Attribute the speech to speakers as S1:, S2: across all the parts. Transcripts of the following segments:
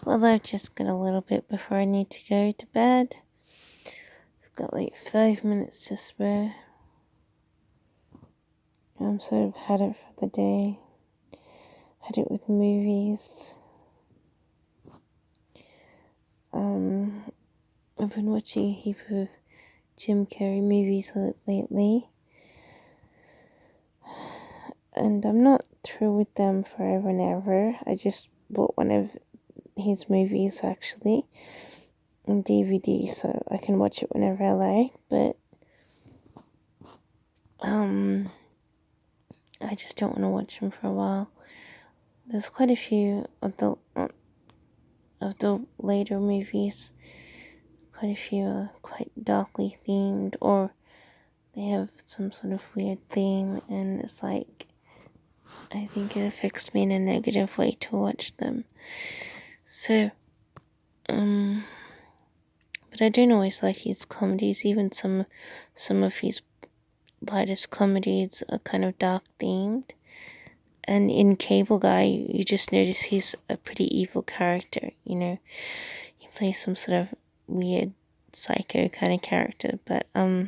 S1: Well, I've just got a little bit before I need to go to bed. I've got like 5 minutes to spare. I'm sort of had it for the day. Had it with movies. I've been watching a heap of Jim Carrey movies lately. And I'm not through with them forever and ever. I just bought one of his movies actually on DVD so I can watch it whenever I like, but I just don't want to watch them for a while. There's quite a few of the later movies. Quite a few are quite darkly themed, or they have some sort of weird theme, and it's like I think it affects me in a negative way to watch them. So, but I don't always like his comedies. Even some of his lightest comedies are kind of dark themed. And in Cable Guy, you just notice he's a pretty evil character, you know. He plays some sort of weird psycho kind of character, but so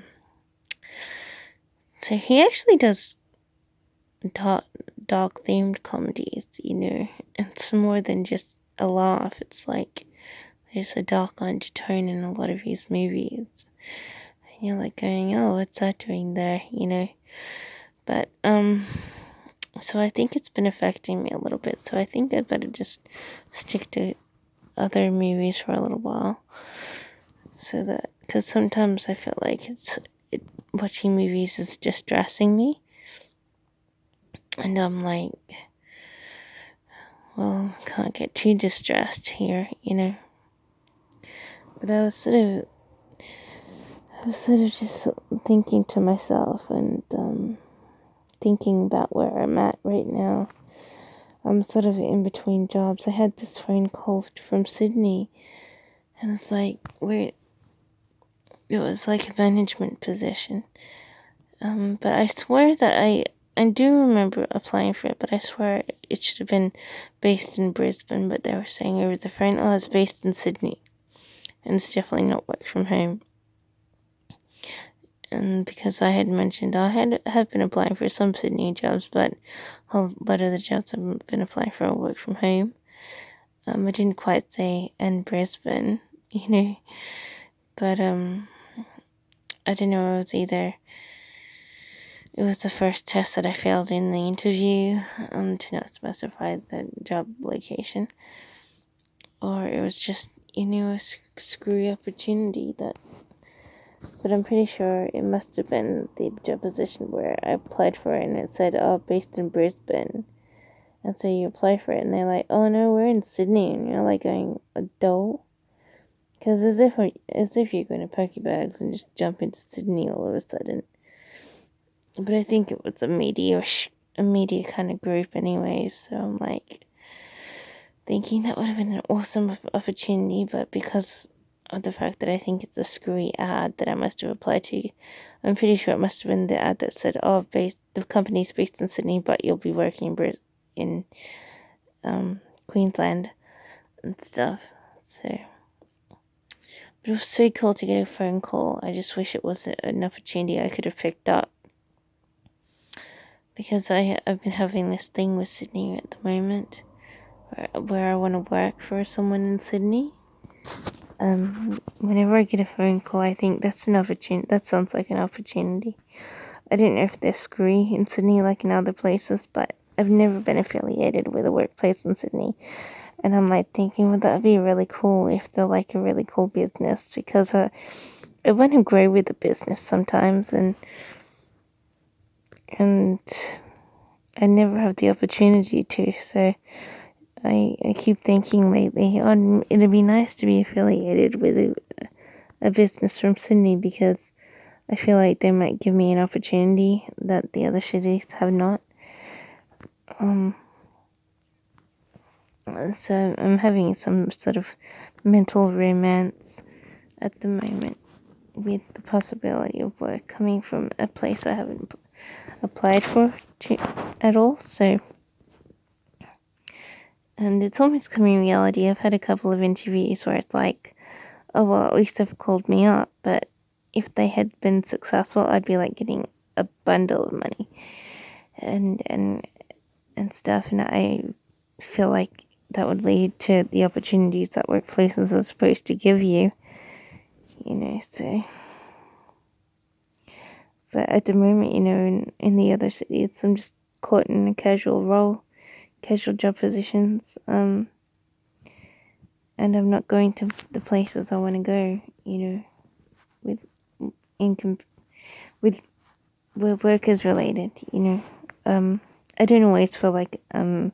S1: he actually does dark themed comedies, you know. It's more than just a laugh. It's like there's a dark undertone in a lot of his movies. And you're like going, oh, what's that doing there, you know? But so I think it's been affecting me a little bit. So I think I'd better just stick to other movies for a little while. So that, because sometimes I feel like watching movies is distressing me. And I'm like, well, can't get too distressed here, you know. But I was sort of just thinking to myself and thinking about where I'm at right now. I'm sort of in between jobs. I had this phone call from Sydney, and it's like, it was like a management position. But I swear that I do remember applying for it, but I swear it should have been based in Brisbane, but they were saying over the phone, oh, it's based in Sydney, and it's definitely not work from home. And because I had mentioned I had been applying for some Sydney jobs, but a lot of the jobs I've been applying for are work from home. I didn't quite say and Brisbane, you know, but I don't know. It was the first test that I failed in the interview to not specify the job location, or it was just a screwy opportunity that. But I'm pretty sure it must have been the job position where I applied for it and it said, oh, based in Brisbane. And so you apply for it and they're like, oh no, we're in Sydney. And you're like going, adult? Because as if you're going to pack your bags and just jump into Sydney all of a sudden. But I think it was a media kind of group anyway. So I'm like thinking that would have been an awesome opportunity. But because of the fact that I think it's a screwy ad that I must have applied to, I'm pretty sure it must have been the ad that said, oh, the company's based in Sydney, but you'll be working in Queensland and stuff. So, but it was so cool to get a phone call. I just wish it was an opportunity I could have picked up, because I've been having this thing with Sydney at the moment where I want to work for someone in Sydney. Whenever I get a phone call, I think that's an opportunity. That sounds like an opportunity. I don't know if they're screwy in Sydney like in other places, but I've never been affiliated with a workplace in Sydney. And I'm like thinking, would that be really cool if they're like a really cool business? Because I want to grow with the business sometimes, and I never have the opportunity to. So I keep thinking lately, oh, it'd be nice to be affiliated with a business from Sydney, because I feel like they might give me an opportunity that the other cities have not. So I'm having some sort of mental romance at the moment with the possibility of work coming from a place I haven't applied for at all. So And it's almost becoming reality. I've had a couple of interviews where it's like, oh, well, at least they've called me up. But if they had been successful, I'd be like getting a bundle of money and stuff. And I feel like that would lead to the opportunities that workplaces are supposed to give you, so. But at the moment, in the other cities, I'm just caught in a casual role, casual job positions, and I'm not going to the places I want to go, with income, with where work is related, I don't always feel like an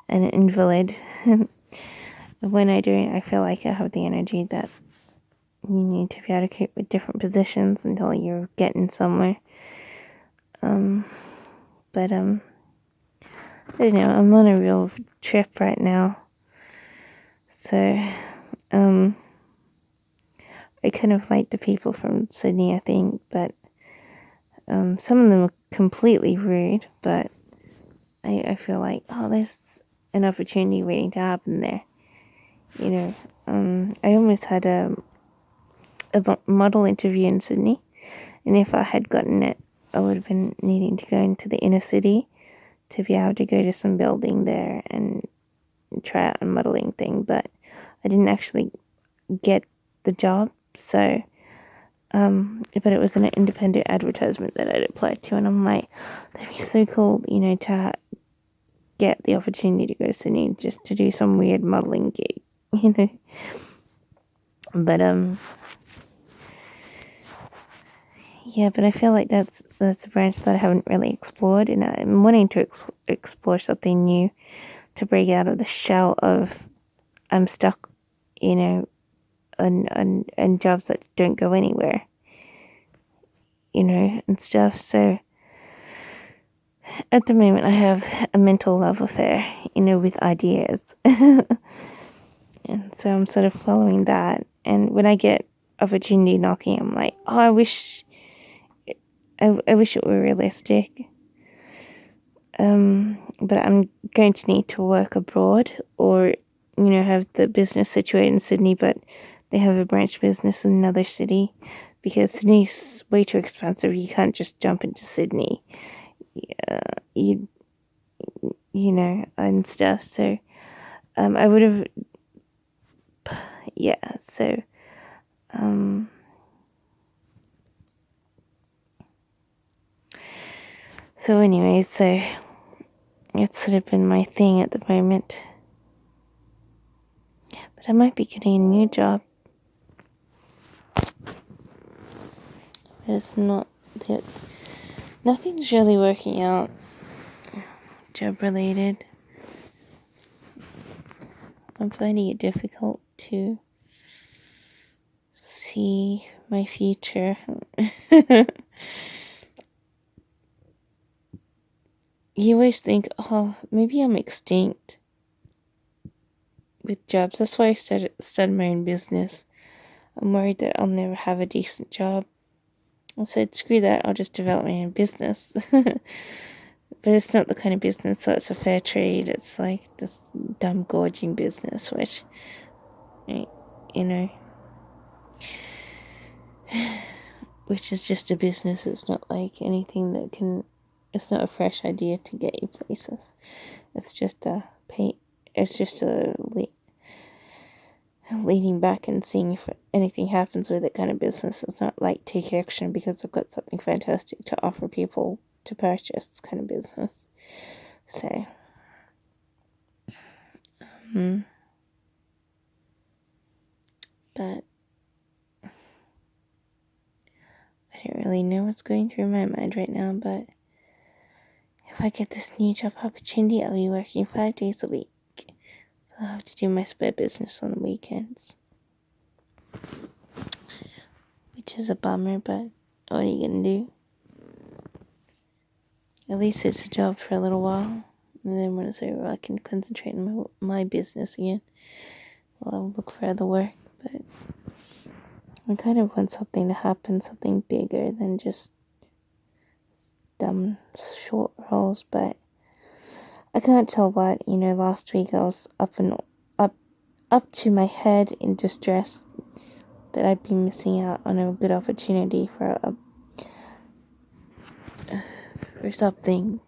S1: invalid. When I do, I feel like I have the energy that you need to be able to cope with different positions until you're getting somewhere. But I don't know, I'm on a real trip right now. So, I kind of like the people from Sydney, I think, but some of them are completely rude, but I feel like, oh, there's an opportunity waiting to happen there. I almost had a model interview in Sydney, and if I had gotten it, I would have been needing to go into the inner city to be able to go to some building there and try out a modeling thing, but I didn't actually get the job, so but it was an independent advertisement that I'd applied to, and I'm like, that'd be so cool, to get the opportunity to go to Sydney just to do some weird modeling gig, but yeah, but I feel like that's a branch that I haven't really explored, and I'm wanting to explore something new to break out of the shell of I'm stuck, and jobs that don't go anywhere, and stuff. So at the moment, I have a mental love affair, with ideas, and so I'm sort of following that. And when I get opportunity knocking, I'm like, oh, I wish it were realistic. But I'm going to need to work abroad, or have the business situated in Sydney, but they have a branch business in another city, because Sydney's way too expensive. You can't just jump into Sydney, and stuff. So, I would have, yeah. So, anyway, so it's sort of been my thing at the moment. But I might be getting a new job. But it's not that. Nothing's really working out job related. I'm finding it difficult to see my future. You always think, oh, maybe I'm extinct with jobs. That's why I started my own business. I'm worried that I'll never have a decent job. I said, screw that, I'll just develop my own business. But it's not the kind of business that's a fair trade. It's like this dumb gorging business, which, which is just a business. It's not like anything that can, it's not a fresh idea to get you places. It's just leaning back and seeing if anything happens with it kind of business. It's not like take action because I've got something fantastic to offer people to purchase kind of business. So, but I don't really know what's going through my mind right now, but if I get this new job opportunity, I'll be working 5 days a week. So I'll have to do my spare business on the weekends. Which is a bummer, but what are you gonna do? At least it's a job for a little while. And then when it's over, I can concentrate on my business again. Well, I'll look for other work, but I kind of want something to happen, something bigger than just dumb short roles. But I can't tell what. Last week I was up to my head in distress that I'd be missing out on a good opportunity for something.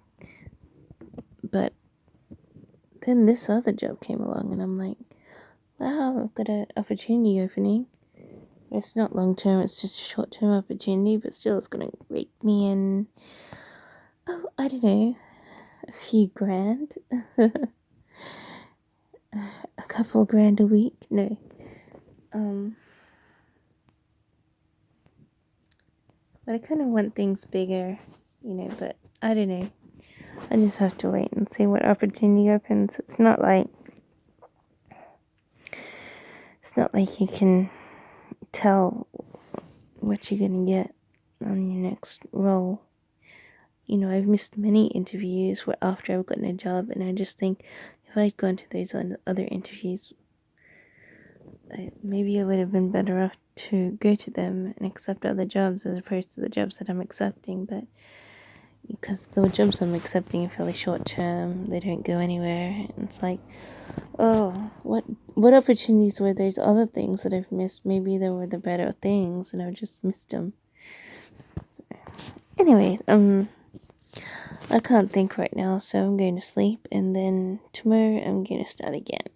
S1: But then this other job came along, and I'm like, wow, I've got an opportunity opening. It's not long term, it's just a short term opportunity, but still it's gonna rake me in, I don't know, a few grand. A couple grand a week. No. But I kind of want things bigger, but I don't know. I just have to wait and see what opportunity opens. It's not like you can tell what you're gonna get on your next role. I've missed many interviews where after I've gotten a job, and I just think if I'd gone to those other interviews, maybe I would have been better off to go to them and accept other jobs as opposed to the jobs that I'm accepting. But because the jobs I'm accepting are fairly short term, they don't go anywhere. And it's like, oh, what opportunities were those other things that I've missed? Maybe they were the better things, and I've just missed them. So, anyway, I can't think right now, so I'm going to sleep, and then tomorrow I'm going to start again.